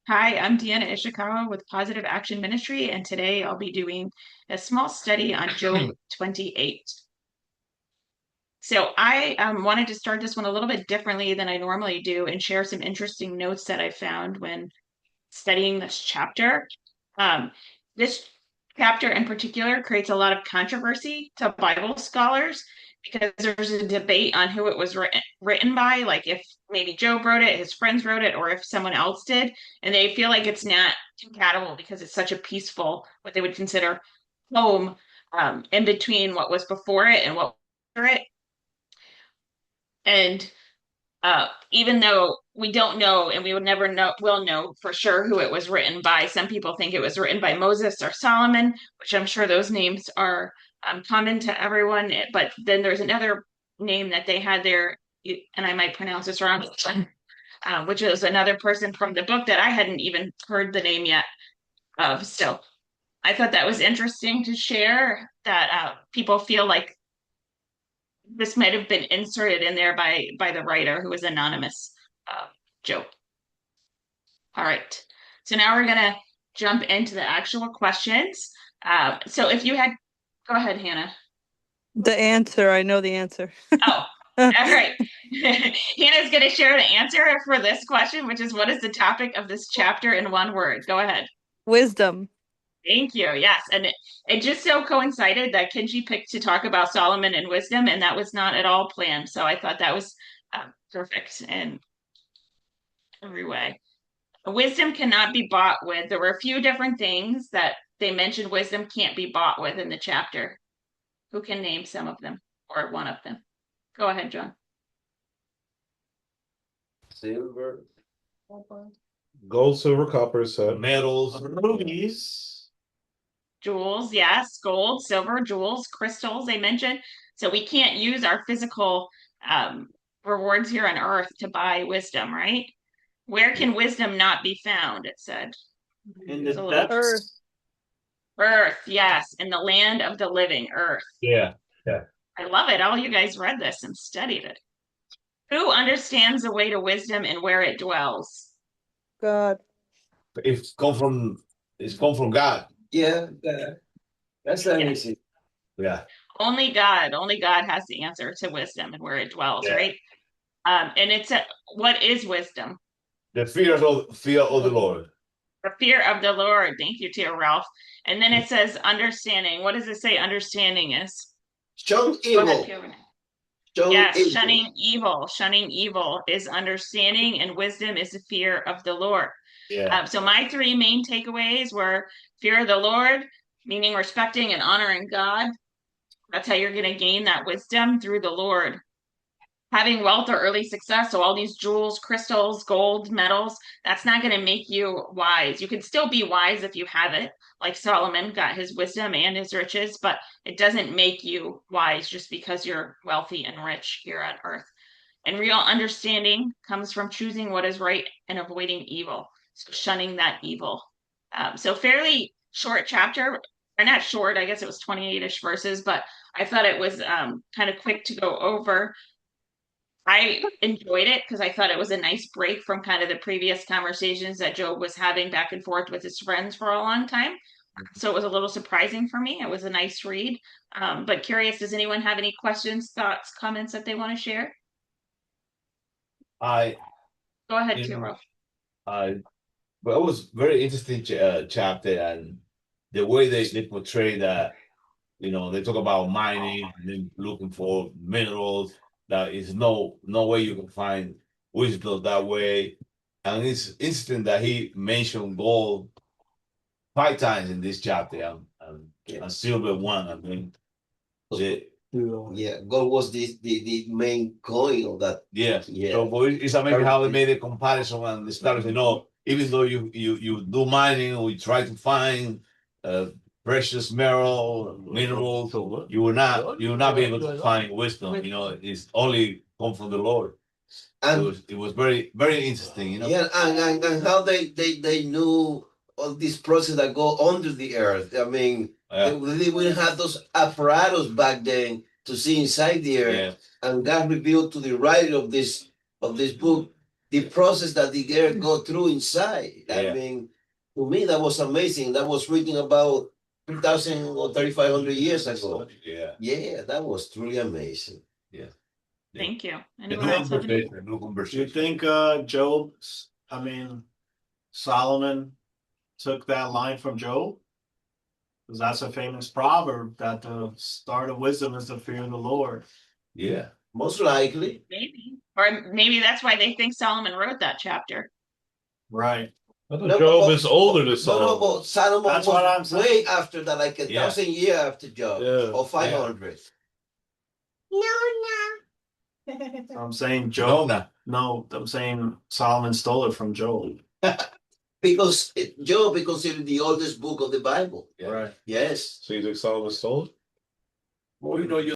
Hi, I'm Deanna Ishikawa with Positive Action Ministry, and today I'll be doing a small study on Job 28. So I wanted to start this one a little bit differently than I normally do and share some interesting notes that I found when studying this chapter. This chapter in particular creates a lot of controversy to Bible scholars because there's a debate on who it was written by, like if maybe Job wrote it, his friends wrote it, or if someone else did. And they feel like it's not compatible because it's such a peaceful, what they would consider home in between what was before it and what was after it. And even though we don't know and we would never know will know for sure who it was written by, some people think it was written by Moses or Solomon, which I'm sure those names are common to everyone. But then there's another name that they had there, and I might pronounce this wrong, which is another person from the book that I hadn't even heard the name yet of. So I thought that was interesting to share that people feel like this might have been inserted in there by the writer who was anonymous. Joe. All right. So now we're gonna jump into the actual questions. So if you had, go ahead, Hannah. The answer, I know the answer. Oh, all right. Hannah's gonna share the answer for this question, which is what is the topic of this chapter in one word? Go ahead. Wisdom. Thank you. Yes, and it just so coincided that Kenji picked to talk about Solomon and wisdom, and that was not at all planned. So I thought that was perfect in every way. Wisdom cannot be bought with. There were a few different things that they mentioned wisdom can't be bought with in the chapter. Who can name some of them or one of them? Go ahead, John. Silver, Gold, silver, copper, said. metals, rubies. Jewels, yes, gold, silver, jewels, crystals, they mentioned. So we can't use our physical um, rewards here on earth to buy wisdom, right? Where can wisdom not be found? It said. In It's the a little Earth. depths. earth, yes, in the land of the living, earth. Yeah, yeah. I love it. All you guys read this and studied it. Who understands the way to wisdom and where it dwells? God. It's come from God. Yeah, that's an Yeah. easy. Yeah, Only God has the answer to wisdom and where it dwells, yeah. right? And it's what is wisdom? The fear of the Lord. The fear of the Lord. Thank you, dear Ralph. And then it says understanding. What does it say understanding is? Shun Go ahead, evil. Pierre. Shun Yes, evil. shunning evil. Shunning evil is understanding, and wisdom is the fear of the Lord. Yeah. So my three main takeaways were fear of the Lord, meaning respecting and honoring God. That's how you're going to gain that wisdom through the Lord. Having wealth or early success, so all these jewels, crystals, gold, metals, that's not going to make you wise. You can still be wise if you have it, like Solomon got his wisdom and his riches, but it doesn't make you wise just because you're wealthy and rich here on earth. And real understanding comes from choosing what is right and avoiding evil. So shunning that evil. So fairly short chapter, or not short, I guess it was 28-ish verses, but I thought it was kind of quick to go over. I enjoyed it because I thought it was a nice break from kind of the previous conversations that Job was having back and forth with his friends for a long time. So it was a little surprising for me. It was a nice read. But curious, does anyone have any questions, thoughts, comments that they want to share? I Go ahead, in Tiro. I Well, it was very interesting chapter, and the way they portray that, they talk about mining and then looking for minerals. That is no way you can find wisdom that way. And it's interesting that he mentioned gold 5 times in this chapter, and silver one. I mean, the, Yeah, gold was the main coin of that. yeah. Yeah. So, but it's amazing how they made a comparison and they started, even though you do mining or you try to find uh, precious minerals, you will not be able to find wisdom. It's only come from the Lord. And It was very very interesting. yeah, and how they knew all this process that go under the earth. I mean, they wouldn't have those apparatus back then to see inside the earth. Yeah. And God revealed to the writer of this book the process that the girl go through inside. I Yeah. mean, to me, that was amazing. That was written about 3,000 or 3,500 years ago. Yeah. Yeah, that was truly amazing. Thank you. The Anyone new else have any? conversation, the new Do you conversation. think Solomon took that line from Job? Because that's a famous proverb that the start of wisdom is the fear of the Lord. Yeah. Most likely. Maybe. Or maybe that's why they think Solomon wrote that chapter. Right. I thought No, Job but- is older than No, Solomon. but Solomon That's what I'm was saying. way after that, like a Yeah. 1,000 years after Job, Yeah. or 500. I'm saying Job. Jonah. No, I'm saying Solomon stole it from Job. Because Job is considered the oldest book of the Bible. Yeah. Right. Yes. So you think Solomon stole it? Well, you know,